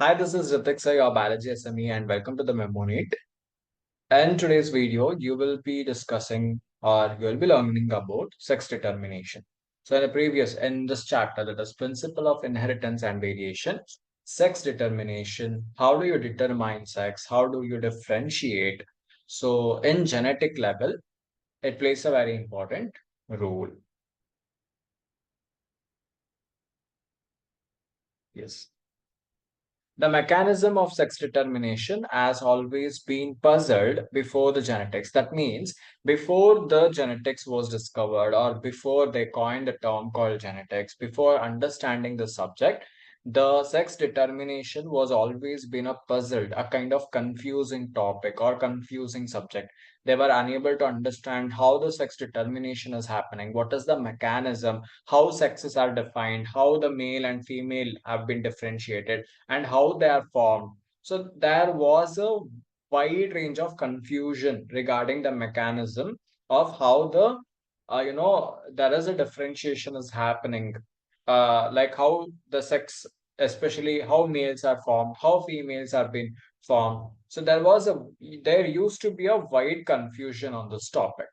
Hi, this is Rethik Sir, your biology SME, and welcome to the MemoNeet. In today's video, you will be discussing or you will be learning about sex determination. So, in this chapter, that is principle of inheritance and variation, sex determination. How do you determine sex? How do you differentiate? So, in genetic level, it plays a very important role. Yes. The mechanism of sex determination has always been puzzled before the genetics. That means before the genetics was discovered or before they coined the term called genetics, before understanding the subject, the sex determination was always been a puzzled, a kind of confusing topic or confusing subject. They were unable to understand how the sex determination is happening, what is the mechanism, how sexes are defined, how the male and female have been differentiated and how they are formed. So there was a wide range of confusion regarding the mechanism of how there is a differentiation is happening, like how the sex, especially how males are formed, how females are being formed. So there used to be a wide confusion on this topic.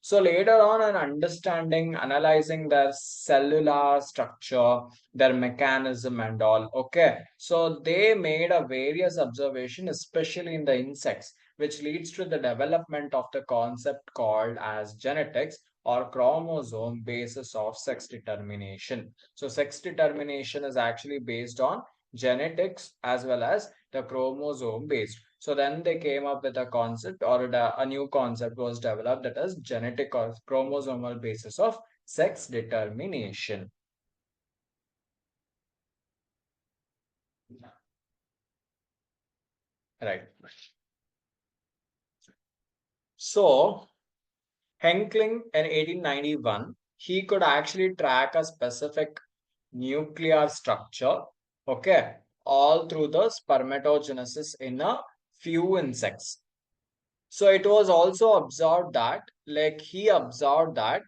So later on, an understanding, analyzing their cellular structure, their mechanism and all. Okay. So they made a various observation, especially in the insects, which leads to the development of the concept called as genetics or chromosome basis of sex determination. So sex determination is actually based on genetics as well as the chromosome based. So then they came up with a concept or a new concept was developed, that is genetic or chromosomal basis of sex determination. Right. So Henkling in 1891, he could actually track a specific nuclear structure, okay, all through the spermatogenesis in a few insects. So it was also observed that, like he observed that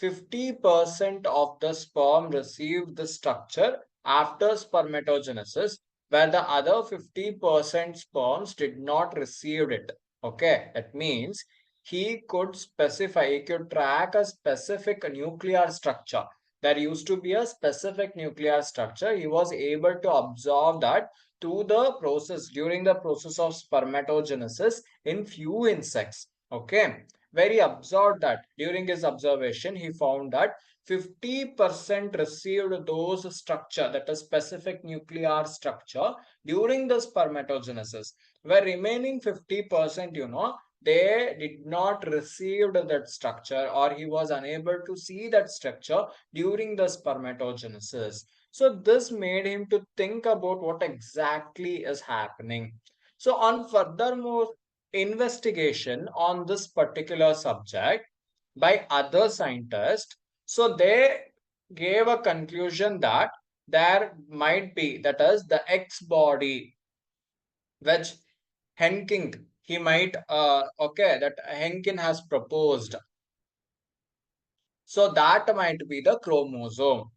50% of the sperm received the structure after spermatogenesis, where the other 50% sperms did not receive it. Okay, that means he could track a specific nuclear structure. There used to be a specific nuclear structure. He was able to observe that during the process of spermatogenesis in few insects. Okay, where he observed that during his observation, he found that 50% received those structure, that is specific nuclear structure during the spermatogenesis, where remaining 50%, they did not receive that structure or he was unable to see that structure during the spermatogenesis. So this made him to think about what exactly is happening. So on furthermore investigation on this particular subject by other scientists, so they gave a conclusion that there might be, that is the X body, which Henking he might that Henkin has proposed. So that might be the chromosome,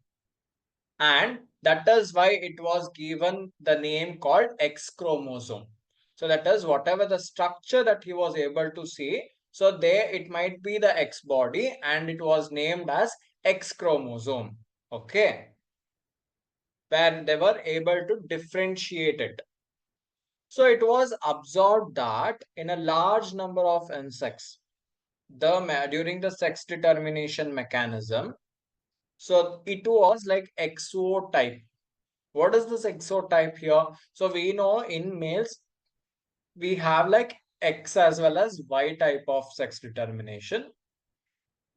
and that is why it was given the name called X chromosome. So that is whatever the structure that he was able to see, so there it might be the X body and it was named as X chromosome. Okay, where they were able to differentiate it. So it was observed that in a large number of insects, during the sex determination mechanism, so it was like exotype. What is this exotype here? So we know in males we have like X as well as Y type of sex determination.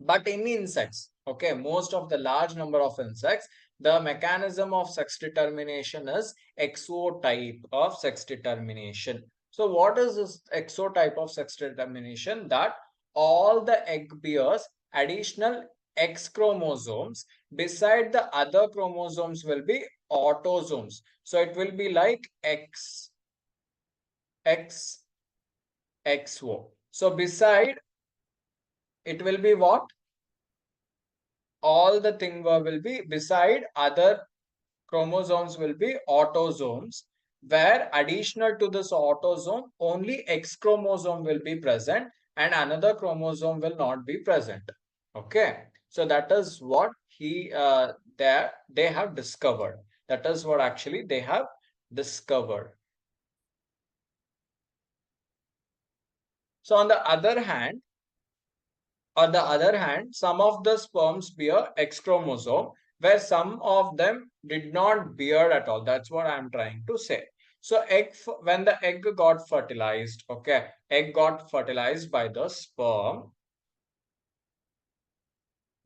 But in insects, okay, most of the large number of insects, the mechanism of sex determination is exotype of sex determination. So what is this exotype of sex determination? That all the egg bears additional X chromosomes beside the other chromosomes will be autosomes. So it will be like X, X, XO. So beside it will be what? All the thing will be beside other chromosomes will be autosomes. where additional to this autosome, only X chromosome will be present and another chromosome will not be present. Okay. So that is what they have discovered. That is what actually they have discovered. So on the other hand, some of the sperms bear X chromosome, where some of them did not bear at all. That's what I'm trying to say. So when the egg got fertilized, okay, egg got fertilized by the sperm.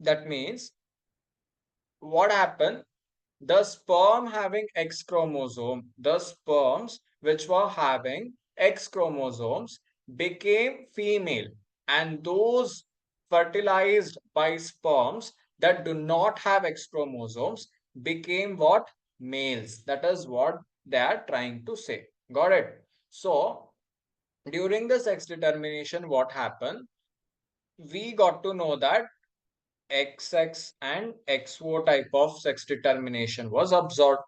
That means what happened? The sperm having X chromosome, the sperms which were having X chromosomes became female, and those fertilized by sperms that do not have X chromosomes became what? Males. That is what they are trying to say. Got it? So, during the sex determination, what happened? We got to know that XX and XO type of sex determination was observed.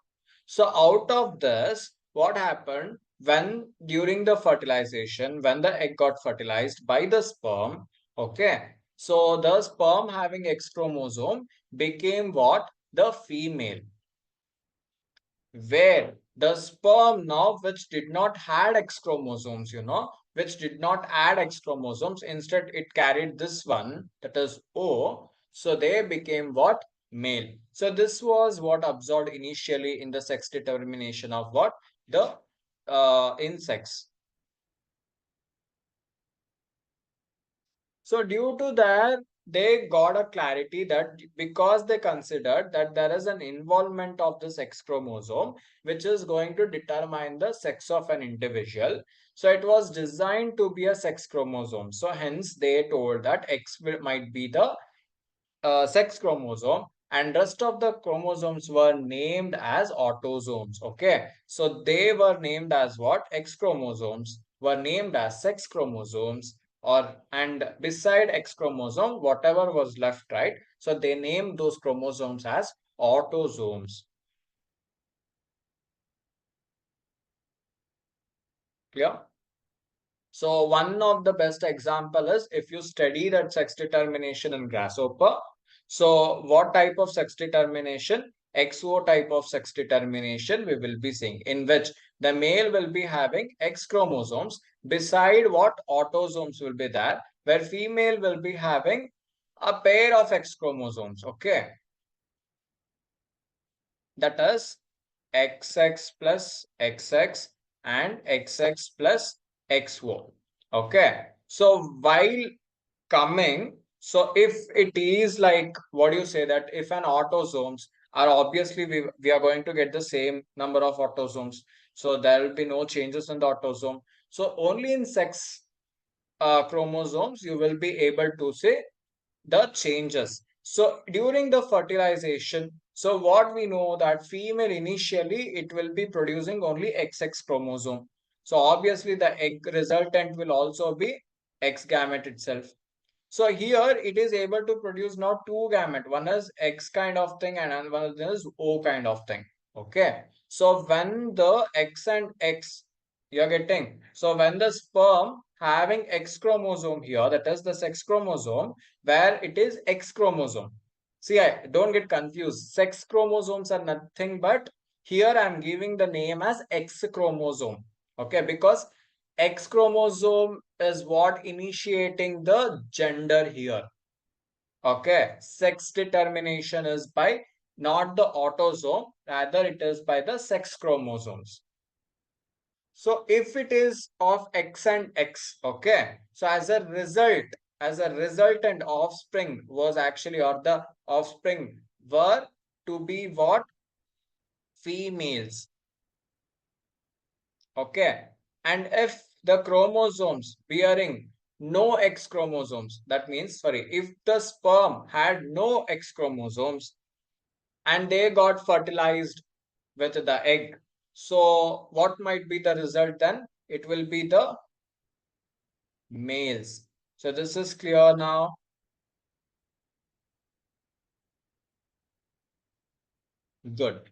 So out of this, what happened when during the fertilization, when the egg got fertilized by the sperm, okay, so the sperm having X chromosome became what? The female, where the sperm now which did not had X chromosomes, which did not add X chromosomes, instead it carried this one, that is O, so they became what? Male. So this was what observed initially in the sex determination of what? The insects. So due to that, they got a clarity that because they considered that there is an involvement of the sex chromosome, which is going to determine the sex of an individual. So it was designed to be a sex chromosome. So hence they told that might be the sex chromosome, and rest of the chromosomes were named as autosomes. Okay, so they were named as what? X chromosomes were named as sex chromosomes, or and beside X chromosome whatever was left, right, so they named those chromosomes as autosomes. Clear? So one of the best example is if you study that sex determination in grasshopper. So what type of sex determination? XO type of sex determination we will be seeing, in which the male will be having X chromosomes, beside what? Autosomes will be there, where female will be having a pair of X chromosomes. Okay, that is XX plus XX and XX plus XO. Okay. So while coming, so if it is like what do you say, that if an autosomes are obviously we are going to get the same number of autosomes. So there will be no changes in the autosome. So only in sex chromosomes you will be able to say the changes. So during the fertilization, so what we know that female initially it will be producing only XX chromosome. So obviously the egg resultant will also be X gamete itself. So here it is able to produce now two gamete. One is X kind of thing and another one is O kind of thing. Okay. So when the X and X you're getting. So when the sperm having X chromosome here, that is the sex chromosome, where it is X chromosome. See, I don't get confused. Sex chromosomes are nothing but here I'm giving the name as X chromosome. Okay, because X chromosome is what initiating the gender here. Okay, sex determination is by not the autosome, rather it is by the sex chromosomes. So if it is of X and X, okay, so as a resultant offspring was actually, or the offspring were to be what? Females. Okay. And if the chromosomes bearing no X chromosomes, that means, sorry, if the sperm had no X chromosomes and they got fertilized with the egg, so what might be the result then? It will be the males. So this is clear now. Good.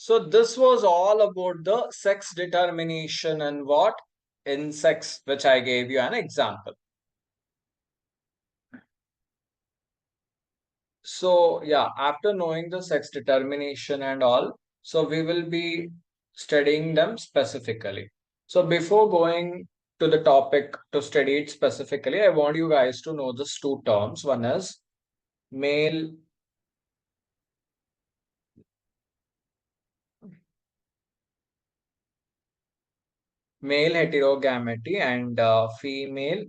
So this was all about the sex determination and what in sex, which I gave you an example. So yeah, after knowing the sex determination and all, so we will be studying them specifically. So before going to the topic to study it specifically, I want you guys to know these two terms. One is male male heterogamety and female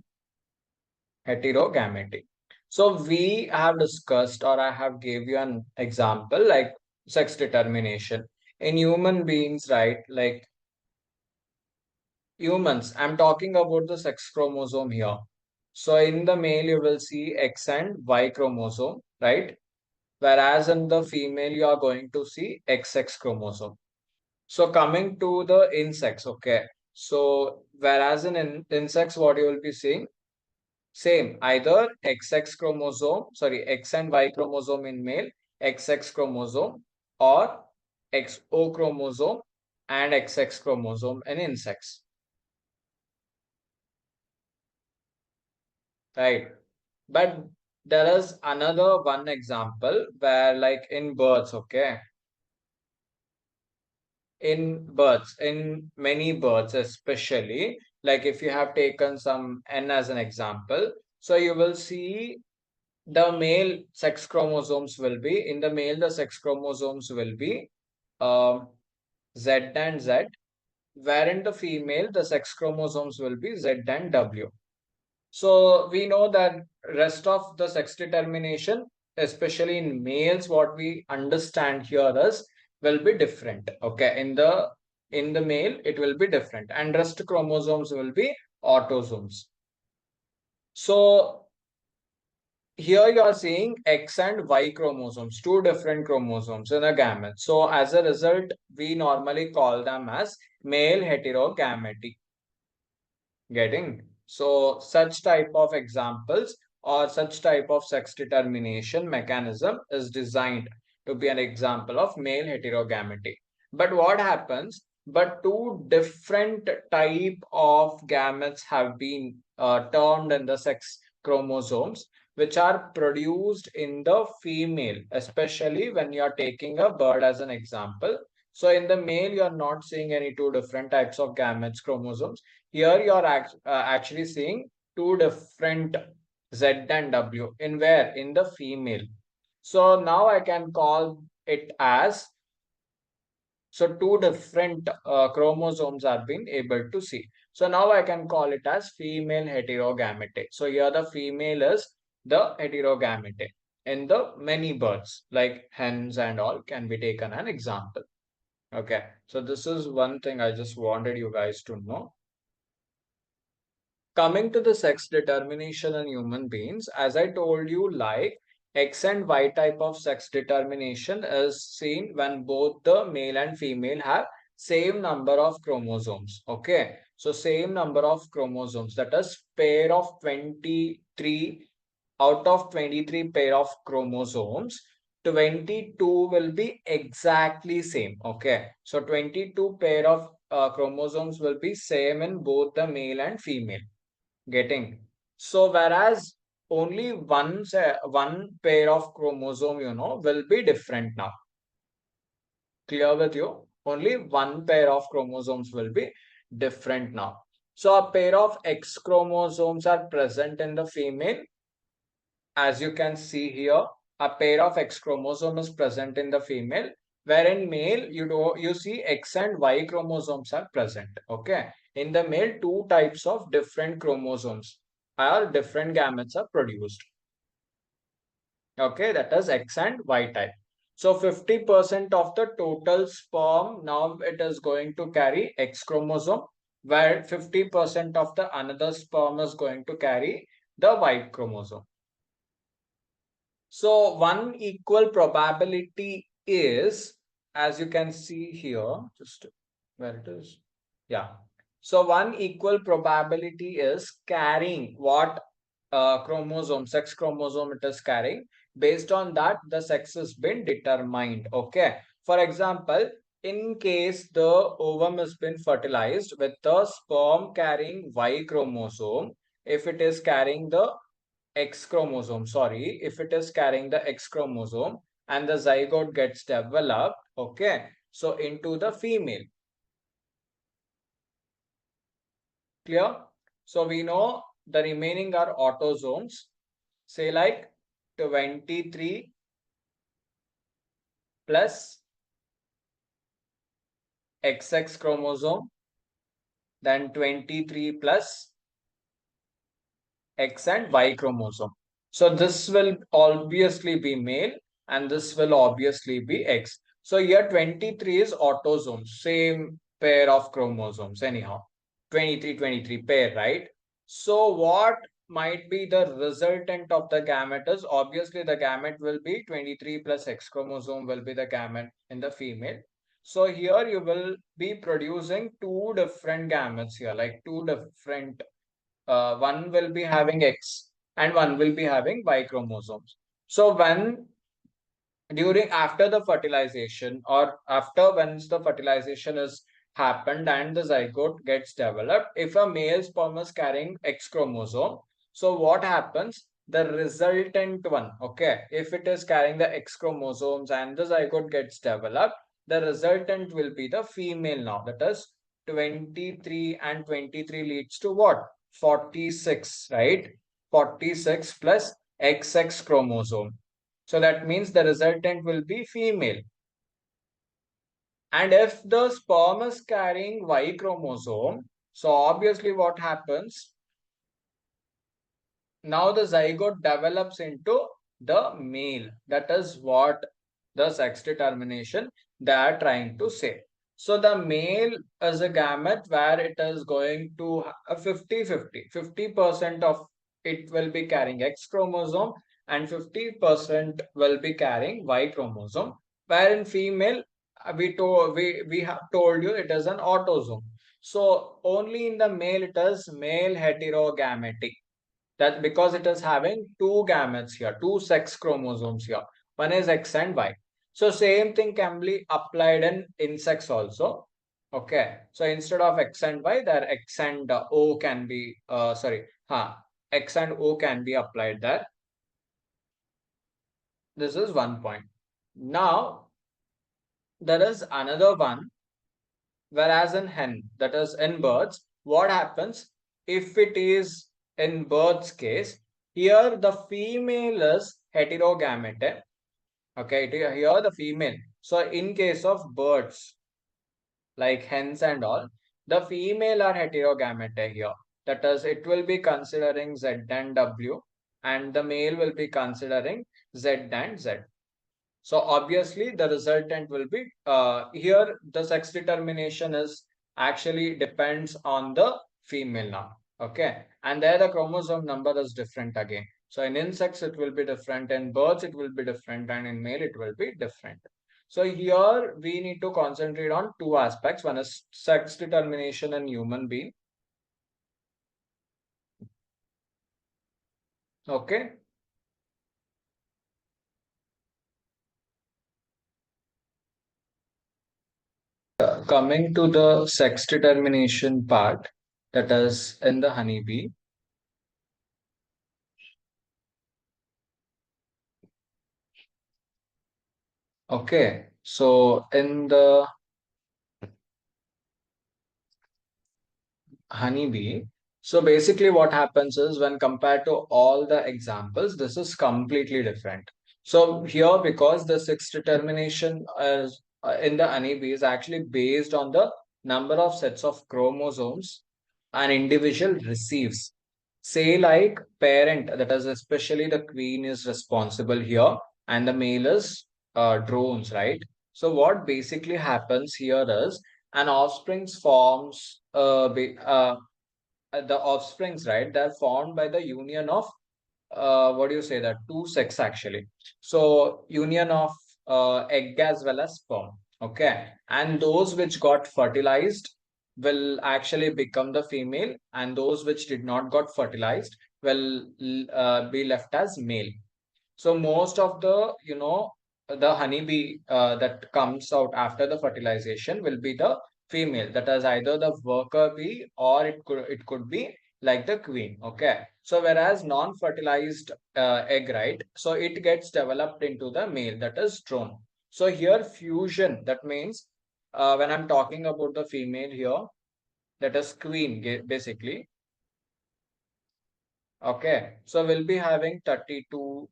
heterogamety. So we have discussed, or I have gave you an example like sex determination in human beings, right? Like humans, I'm talking about the sex chromosome here. So in the male, you will see X and Y chromosome, right? Whereas in the female, you are going to see XX chromosome. So coming to the insects, okay. So whereas in insects, what you will be seeing, same, either XX chromosome, sorry, X and Y chromosome in male, XX chromosome, or XO chromosome and XX chromosome in insects, right? But there is another one example where, like in birds, okay, in many birds, especially, like if you have taken some N as an example, so you will see the male sex chromosomes will be in the male, the sex chromosomes will be um, Z and Z, where in the female, the sex chromosomes will be Z and W. So we know that rest of the sex determination, especially in males, what we understand here is will be different. Okay, in the male, it will be different, and rest chromosomes will be autosomes. So here you are seeing X and Y chromosomes, two different chromosomes in a gamete. So as a result, we normally call them as male heterogamety. Getting? So such type of examples or such type of sex determination mechanism is designed to be an example of male heterogamety. But what happens? But two different type of gametes have been termed in the sex chromosomes, which are produced in the female, especially when you are taking a bird as an example. So in the male, you are not seeing any two different types of gametes chromosomes. Here you are actually seeing two different Z and W in where? In the female. So now I can call it as, so two different chromosomes are being able to see. So now I can call it as female heterogamete. So here the female is the heterogamete. In the many birds like hens and all can be taken an example. Okay. So this is one thing I just wanted you guys to know. Coming to the sex determination in human beings, as I told you, like X and Y type of sex determination is seen when both the male and female have same number of chromosomes. Okay, so same number of chromosomes, that is pair of 23 out of 23 pair of chromosomes. 22 will be exactly same. Okay, so 22 pair of chromosomes will be same in both the male and female. Getting? So whereas only one pair of chromosome, will be different now. Clear with you? Only one pair of chromosomes will be different now. So a pair of X chromosomes are present in the female. As you can see here, a pair of X chromosome is present in the female, where in male you see X and Y chromosomes are present. Okay, in the male, two types of different chromosomes are different gametes are produced. Okay, that is X and Y type. So 50% of the total sperm now it is going to carry X chromosome, where 50% of the another sperm is going to carry the Y chromosome. So one equal probability is, as you can see here, just where it is. Yeah. So one equal probability is carrying what chromosome, sex chromosome it is carrying. Based on that, the sex has been determined. Okay. For example, in case the ovum has been fertilized with the sperm carrying Y chromosome, if it is carrying the X chromosome, sorry, if it is carrying the X chromosome and the zygote gets developed, okay, so into the female. Clear? So we know the remaining are autosomes, say like 23 plus XX chromosome, then 23 plus X and Y chromosome. So this will obviously be male and this will obviously be X. So here 23 is autosomes, same pair of chromosomes anyhow. 23 pair, right? So what might be the resultant of the gamete is obviously the gamete will be 23 plus X chromosome will be the gamete in the female. So here you will be producing two different gametes here, like two different one will be having X and one will be having Y chromosomes. So when during after the fertilization or after once the fertilization is happened and the zygote gets developed, if a male sperm is carrying X chromosome, so what happens? The resultant one, okay, if it is carrying the X chromosomes and the zygote gets developed, the resultant will be the female now. That is 23 and 23 leads to what? 46, right? 46 plus XX chromosome. So that means the resultant will be female. And if the sperm is carrying Y chromosome, so obviously what happens? Now the zygote develops into the male. That is what the sex determination they are trying to say. So the male is a gamete where it is going to a 50-50. 50% of it will be carrying X chromosome and 50% will be carrying Y chromosome. Where in female, we have told you it is an autosome. So only in the male it is male heterogametic. That because it is having two gametes here, two sex chromosomes here. One is X and Y. So same thing can be applied in insects also. Okay. So instead of X and Y, there X and O can be, X and O can be applied there. This is one point. Now, there is another one, whereas in hen, that is in birds, what happens if it is in birds case, here the female is heterogametic. Okay, here the female. So in case of birds, like hens and all, the female are heterogametic here. That is, it will be considering Z and W, and the male will be considering Z and Z. So obviously the resultant will be here the sex determination is actually depends on the female now. Okay. And there the chromosome number is different again. So in insects it will be different, in birds it will be different, and in male it will be different. So here we need to concentrate on two aspects. One is sex determination in human being. Okay. Coming to the sex determination part, that is in the honeybee. Okay, so in the honeybee, so basically what happens is when compared to all the examples, this is completely different. So here, because the sex determination is, in the honeybee is actually based on the number of sets of chromosomes an individual receives. Say like parent, that is especially the queen is responsible here, and the male is drones, right? So what basically happens here is an offspring forms the offsprings, right? They're formed by the union of what do you say that two sex actually. So union of egg as well as sperm. Okay, and those which got fertilized will actually become the female, and those which did not got fertilized will be left as male. So most of the the honeybee that comes out after the fertilization will be the female. That is either the worker bee, or it could be like the queen. Okay. So whereas non-fertilized egg, right? So it gets developed into the male, that is drone. So here fusion, that means when I'm talking about the female here, that is queen basically. Okay. So we'll be having 32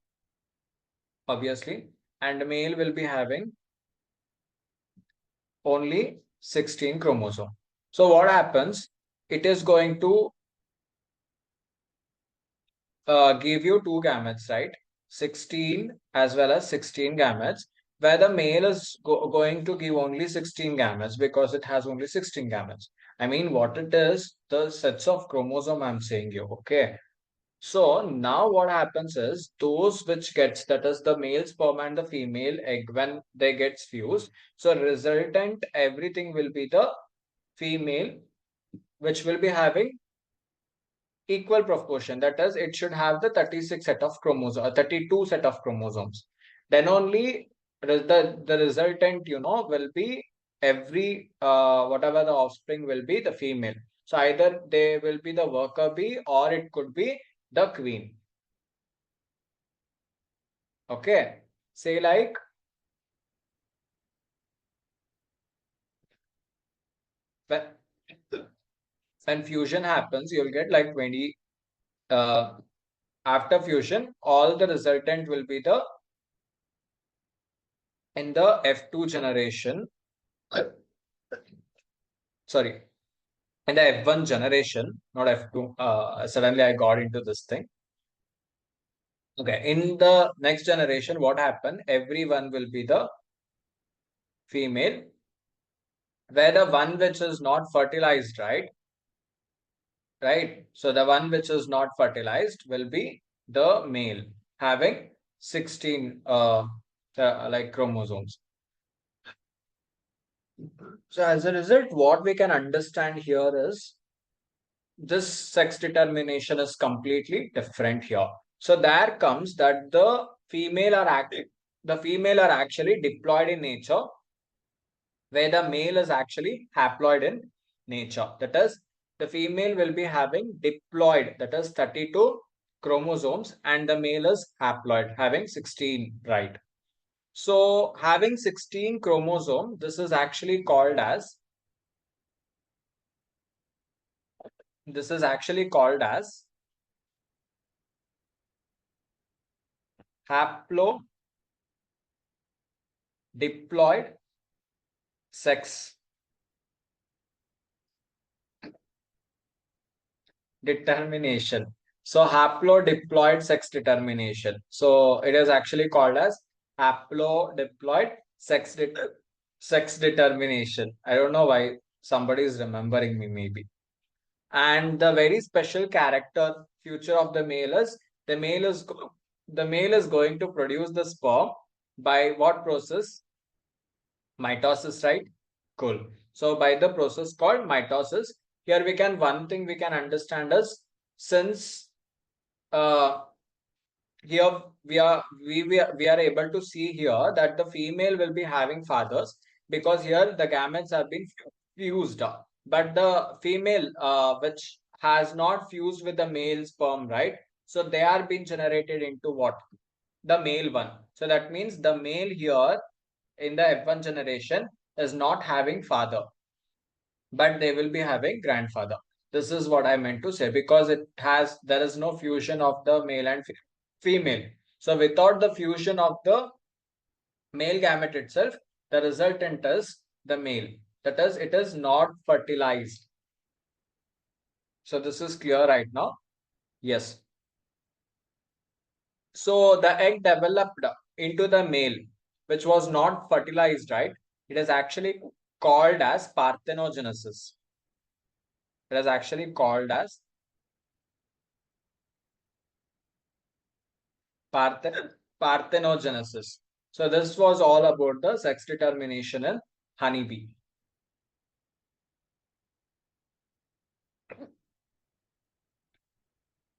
obviously, and male will be having only 16 chromosome. So what happens? It is going to give you two gametes, right? 16 as well as 16 gametes, where the male is going to give only 16 gametes because it has only 16 gametes. I mean, what it is, the sets of chromosome I'm saying you, okay? So now what happens is those which gets, that is the male sperm and the female egg, when they gets fused, so resultant everything will be the female, which will be having equal proportion. That is, it should have the 36 set of chromosomes, 32 set of chromosomes. Then only the resultant, will be every whatever the offspring will be the female. So either they will be the worker bee, or it could be the queen. Okay. Say like when, when fusion happens, you'll get like 20 uh, after fusion, all the resultant will be the in the F2 generation. Sorry, in the F1 generation, not F2. Suddenly I got into this thing. Okay, in the next generation, what happened? Everyone will be the female, where the one which is not fertilized, right? Right. So the one which is not fertilized will be the male, having 16 like chromosomes. So as a result, what we can understand here is this sex determination is completely different here. So there comes that the female are actually diploid in nature, where the male is actually haploid in nature. That is, the female will be having diploid, that is 32 chromosomes, and the male is haploid, having 16, right? So having 16 chromosome, this is actually called as haplodiploid sex determination. So haplodiploid sex determination. So it is actually called as haplodiploid sex determination. I don't know why somebody is remembering me maybe. And the very special character future of the male is the male is the male is going to produce the sperm by what process? Mitosis, right? Cool. So by the process called mitosis, here one thing we can understand is, since uh, here we are able to see here that the female will be having fathers, because here the gametes have been fused, but the female which has not fused with the male sperm, right? So they are being generated into what? The male one. So that means the male here in the F1 generation is not having father, but they will be having grandfather. This is what I meant to say, because there is no fusion of the male and female. So without the fusion of the male gamete itself, the resultant is the male. That is, it is not fertilized. So this is clear right now. Yes. So the egg developed into the male, which was not fertilized, right? It is actually called as parthenogenesis. It is actually called as parthenogenesis. So this was all about the sex determination in honeybee.